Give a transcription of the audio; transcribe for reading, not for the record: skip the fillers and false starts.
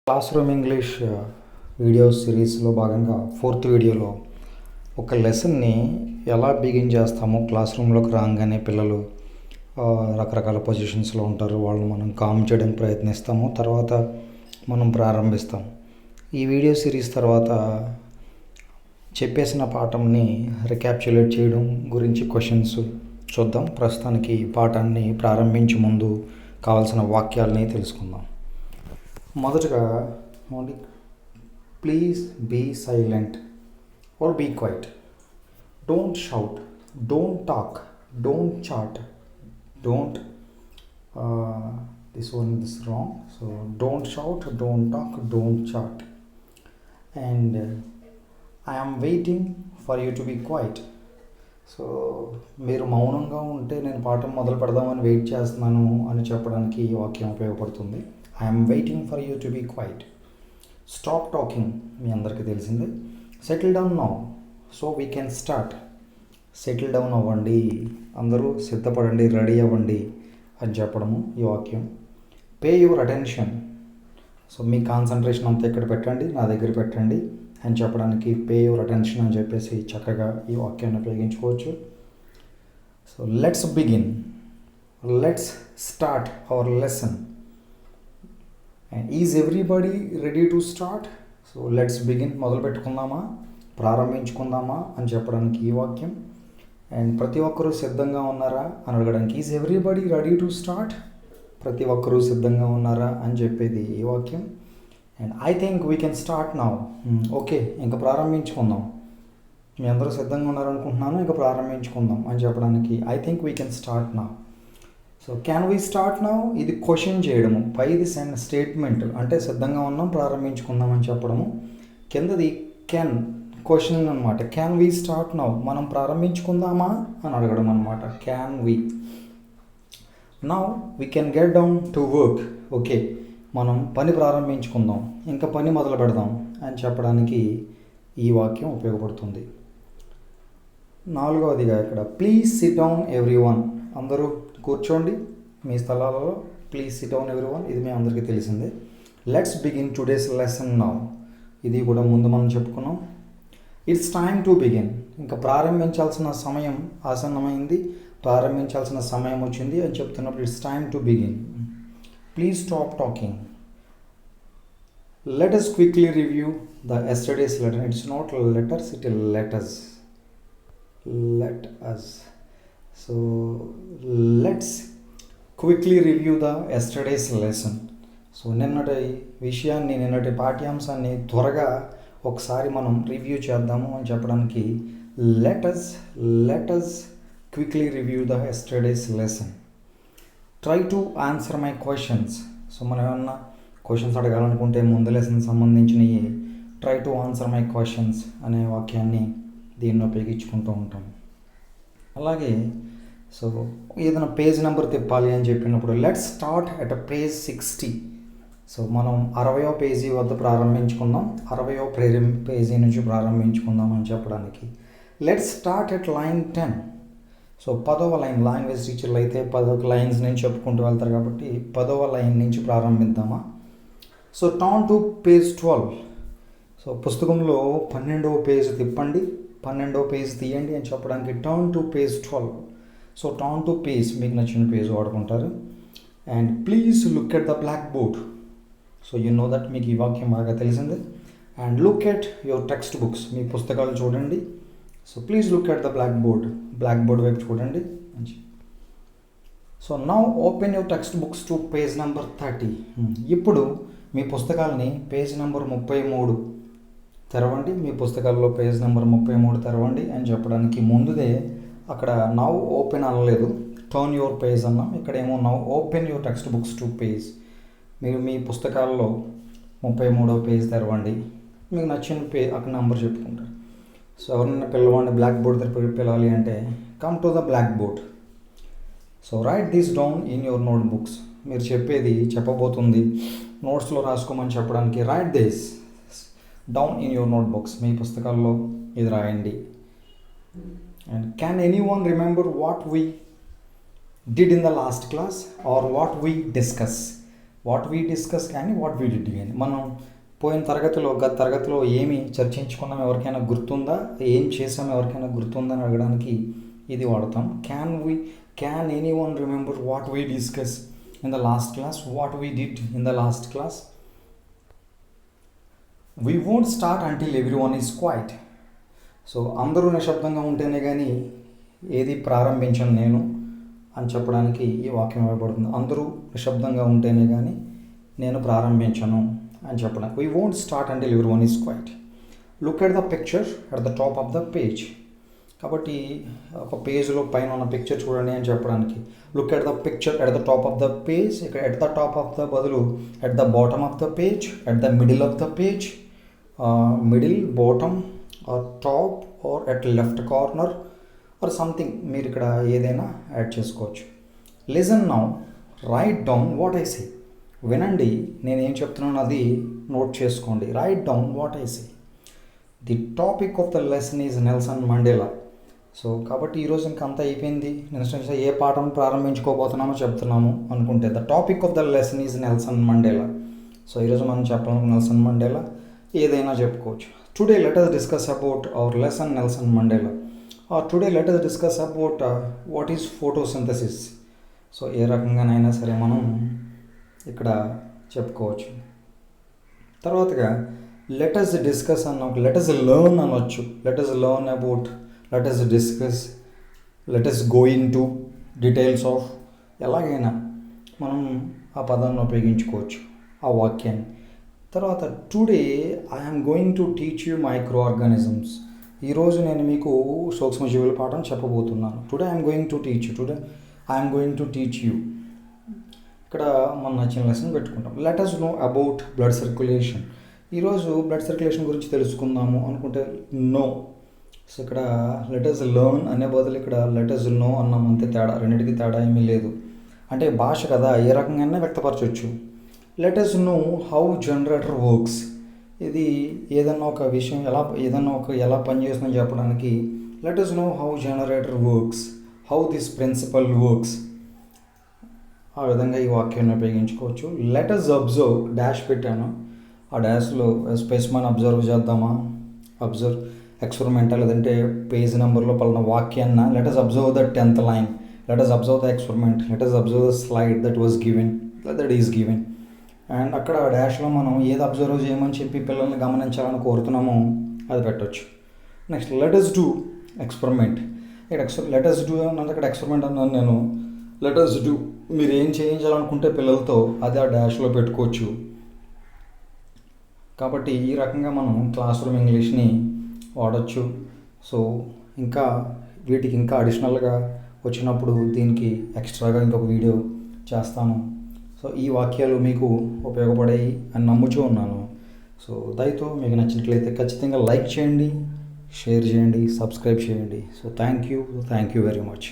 Class room English video సిరీస్లో భాగంగా 4th వీడియోలో ఒక లెసన్ని ఎలా బిగిన్ చేస్తామో, క్లాస్ రూమ్లోకి రాగానే పిల్లలు రకరకాల పొజిషన్స్లో ఉంటారు, వాళ్ళని మనం కామ్ చేయడానికి ప్రయత్నిస్తాము, తర్వాత మనం ప్రారంభిస్తాం. ఈ వీడియో సిరీస్ తర్వాత చెప్పేసిన పాఠంని రిక్యాప్చులేట్ చేయడం గురించి క్వశ్చన్స్ చూద్దాం. ప్రస్తుతానికి ఈ పాఠాన్ని ప్రారంభించే ముందు కావాల్సిన వాక్యాలని తెలుసుకుందాం. మొదటగా please be silent or be quiet, don't shout, don't talk, don't chat, don't this one is wrong, so don't shout, don't talk, don't chat, and I am waiting for you to be quiet. So మీరు మౌనంగా ఉంటే నేను పాఠం మొదలు పెడదామని wait చేస్తున్నాను అని చెప్పడానికి ఈ వాక్యం ఉపయోగపడుతుంది. I am waiting for you to be quiet. Stop talking, మీ అందరికీ తెలిసిందే. Settle down now so we can start. Settle down అవ్వండి, అందరూ సిద్ధపడండి, రెడీ అవ్వండి అని చెప్పడము ఈ వాక్యం. Pay your attention, so me concentration అంతా ఇక్కడ పెట్టండి, నా దగ్గర పెట్టండి అని చెప్పడానికి పే యువర్ అటెన్షన్ అని చెప్పేసి చక్కగా ఈ వాక్యాన్ని ఉపయోగించుకోవచ్చు. So let's begin, let's start our lesson. Is everybody ready to start? So let's begin, మొదలు పెట్టుకుందామా, ప్రారంభించుకుందామా అని చెప్పడానికి ఈ వాక్యం. అండ్ ప్రతి ఒక్కరూ సిద్ధంగా ఉన్నారా అని అడగడానికి is everybody ready to start? ప్రతి ఒక్కరూ సిద్ధంగా ఉన్నారా అని చెప్పేది ఈ వాక్యం. And I think we can start now, okay ఇంకా ప్రారంభించుకుందాం, మీ అందరూ సిద్ధంగా ఉన్నారనుకుంటున్నాను, ఇంకా ప్రారంభించుకుందాం అని చెప్పడానికి I think we can start now. So can we start now, ఇది క్వశ్చన్ చేయడము, పైది స్టేట్మెంట్ అంటే సిద్ధంగా ఉన్నాం ప్రారంభించుకుందాం అని చెప్పడము, కిందది కెన్ క్వశ్చన్ అనమాట. క్యాన్ వీ స్టార్ట్ నౌ, మనం ప్రారంభించుకుందామా అని అడగడం అనమాట. Can we now we can get down to work, okay మనం పని ప్రారంభించుకుందాం, ఇంకా పని మొదలు పెడదాం అని చెప్పడానికి ఈ వాక్యం ఉపయోగపడుతుంది. నాలుగవదిగా ఇక్కడ ప్లీజ్ సిట్ డౌన్ ఎవ్రీవన్, అందరూ కూర్చోండి మీ స్థలాలలో, ప్లీజ్ సిట్ డౌన్ ఎవ్రీవన్, ఇది మీ అందరికీ తెలిసిందే. Let's begin today's lesson now, ఇది కూడా ముందు మనం చెప్పుకున్నాం. ఇట్స్ టైమ్ టు బిగిన్, ఇంకా ప్రారంభించాల్సిన సమయం ఆసన్నమైంది, ప్రారంభించాల్సిన సమయం వచ్చింది అని చెప్తున్నప్పుడు it's time to begin. Please stop talking. Let us quickly review the yesterday's letter. It's not letters, it letters, let us. So let's quickly review the yesterday's lesson. So నిన్నటి విషయాన్ని, నిన్నటి పాఠ్యాంశాన్ని త్వరగా ఒకసారి మనం రివ్యూ చేద్దాము అని చెప్పడానికి let us quickly review the yesterday's lesson. Try to answer my questions. So మనం ఏమన్నా క్వశ్చన్స్ అడగాలనుకుంటే ముందు లెసన్ సంబంధించినవి try to answer my questions అనే వాక్యాన్ని దీన్ని ఉపయోగించుకుంటూ ఉంటాం. అలాగే సో ఏదైనా పేజ్ నెంబర్ తిప్పాలి అని చెప్పినప్పుడు let's start at page 60. So మనం 60వ పేజీ వద్ద ప్రారంభించుకుందాం, 60వ పేజీ నుంచి ప్రారంభించుకుందాం అని చెప్పడానికి let's start at line 10. So 10వ లైన్, లాంగ్వేజ్ టీచర్లు అయితే 10 లైన్స్ నుంచి చెప్పుకుంటూ వెళ్తారు కాబట్టి 10వ లైన్ నుంచి ప్రారంభిద్దామా. So turn to page 12. So పుస్తకంలో 12వ పేజ్ తిప్పండి, 12వ పేజ్ తీయండి అని చెప్పడానికి turn to page 12. So turn to page, మీకు నచ్చిన పేజ్ వాడుకుంటారు. And please look at the blackboard. So you know that, మీకు ఈ వాక్యం బాగా తెలిసిందే. And look at your textbooks, మీ పుస్తకాలు చూడండి. So please look at the blackboard వైపు చూడండి. So now open your text books to page number 30. ఇప్పుడు మీ పుస్తకాలని పేజ్ నెంబర్ 33 తెరవండి, మీ పుస్తకాల్లో పేజ్ నెంబర్ 33 తెరవండి అని చెప్పడానికి ముందుదే అక్కడ నౌ ఓపెన్ అనలేదు, టర్న్ యువర్ పేజ్ అన్నాం. ఇక్కడేమో now open your text books to page. మీరు మీ పుస్తకాల్లో 33వ పేజ్ తెరవండి, మీకు నచ్చిన అక్కడ నెంబర్ చెప్పుకుంటారు. సో ఎవరైనా పిల్లవాడిని బ్లాక్ బోర్డ్ దగ్గర పిలవాలి అంటే come to the blackboard. So write this down in your notebooks, మీరు చెప్పబోతుంది నోట్స్లో రాసుకోమని చెప్పడానికి write this down in your notebooks, మీ పుస్తకాల్లో ఇది రాయండి. And can anyone remember what we did in the last class or what we discuss? What we discuss కానీ వాట్ వీ డిడ్ కానీ. మనం పోయిన తరగతిలో గత తరగతిలో ఏమి చర్చించుకున్నాం ఎవరికైనా గుర్తుందా, ఏం చేసాం ఎవరికైనా గుర్తుందా అని అడగడానికి ఇది వాడతాం. Can anyone remember what we discuss in the last class, what we did in the last class. We won't start until everyone is quiet. So అందరూ నిశ్శబ్దంగా ఉంటేనే కానీ ఏది ప్రారంభించను నేను అని చెప్పడానికి ఈ వాక్యం ఇవ్వబడుతుంది. అందరూ నిశ్శబ్దంగా ఉంటేనే కానీ నేను ప్రారంభించను అని చెప్పడానికి. We won't start until everyone is quiet. Look at the picture at the top of the page. కాబట్టి ఒక పేజ్లో పైన ఉన్న పిక్చర్ చూడండి అని చెప్పడానికి. Look at the picture at the top of the page. ఇక్కడ at the top of the బదులు at the bottom of the page, at the middle of the page, middle, bottom or top or at left corner or something. మీరు ఇక్కడ ఏదైనా add చేసుకోవచ్చు. Listen now, right down what I say. వినండి నేను ఏం చెప్తున్నాను అది నోట్ చేసుకోండి. Right down what I say. The topic of the lesson is Nelson Mandela. So కాబట్టి ఈరోజు ఇంకా అంతా అయిపోయింది. నెక్స్ట్ ఏ పాఠం ప్రారంభించుకోబోతున్నామో చెప్తున్నాము అనుకుంటే the topic of the lesson is Nelson Mandela. So ఈరోజు మనం చెప్పాలనుకున్న నెల్సన్ మండేలా ఏదైనా చెప్పుకోవచ్చు. Today let us discuss about our lesson Nelson Mandela. Today let us discuss about what is photosynthesis. So ఏ రకంగానైనా సరే మనం ఇక్కడ చెప్పుకోవచ్చు. తర్వాతగా let us discuss అన్న let us learn అనొచ్చు. let us learn about, let us discuss, let us go into details of. ఎలాగైనా మనం ఆ పదాన్ని ఉపయోగించుకోవచ్చు ఆ వాక్యాన్ని. తర్వాత today I'm going to teach you micro organisms. ఈరోజు నేను మీకు సూక్ష్మజీవుల పాఠం చెప్పబోతున్నాను. Today I'm going to teach you. Today I'm going to teach you. ఇక్కడ మన నచ్చిన లెసన్ పెట్టుకుంటాం. Let us know about blood circulation. ఈరోజు బ్లడ్ సర్క్యులేషన్ గురించి తెలుసుకుందాము అనుకుంటే నో. సో ఇక్కడ లెట్ us లెర్న్ అనే బదులు ఇక్కడ లెట్ us నో అన్నాం. అంతే తేడా, రెండింటికి తేడా ఏమీ లేదు. అంటే భాష కదా ఏ రకంగా వ్యక్తపరచవచ్చు. Let us know how generator works. ఇది ఏదన్నా ఒక విషయం ఎలా పనిచేస్తుందని చెప్పడానికి let us know how generator works, how this principle works. ఆ విధంగా ఈ వాక్యాన్ని ఉపయోగించుకోవచ్చు. లెట్ us observe డాష్ పెట్టాను. ఆ డాష్లో స్పెసిమెన్ అబ్జర్వ్ చేద్దామా, అబ్జర్వ్ ఎక్స్పెరిమెంటల్ లేదంటే పేజ్ నెంబర్లో పలానా వాక్యాన్న let us observe the 10th line, let us observe the experiment, let us observe the slide that is given. And అక్కడ డాష్లో మనం ఏది అబ్జర్వ్ చేయమని చెప్పి పిల్లల్ని గమనించాలని కోరుతున్నామో అది పెట్టవచ్చు. Next let us do experiment. ఇక్కడ లెట్ us డూ అన్నది ఇక్కడ ఎక్స్పెరిమెంట్ అన్నాను నేను. లెట్ us డూ మీరు ఏం చేయించాలనుకుంటే పిల్లలతో అది ఆ డాష్లో పెట్టుకోవచ్చు. కాబట్టి ఈ రకంగా మనం క్లాస్ రూమ్ ఇంగ్లీష్ని వాడచ్చు. సో ఇంకా వీటికి ఇంకా అడిషనల్గా వచ్చినప్పుడు దీనికి ఎక్స్ట్రాగా ఇంకొక వీడియో చేస్తాను. సో ఈ వాక్యాలు మీకు ఉపయోగపడాయి అని నమ్ముతూ ఉన్నాను. సో దయతో మీకు నచ్చినట్లయితే ఖచ్చితంగా లైక్ చేయండి, షేర్ చేయండి, సబ్స్క్రైబ్ చేయండి. So thank you very much.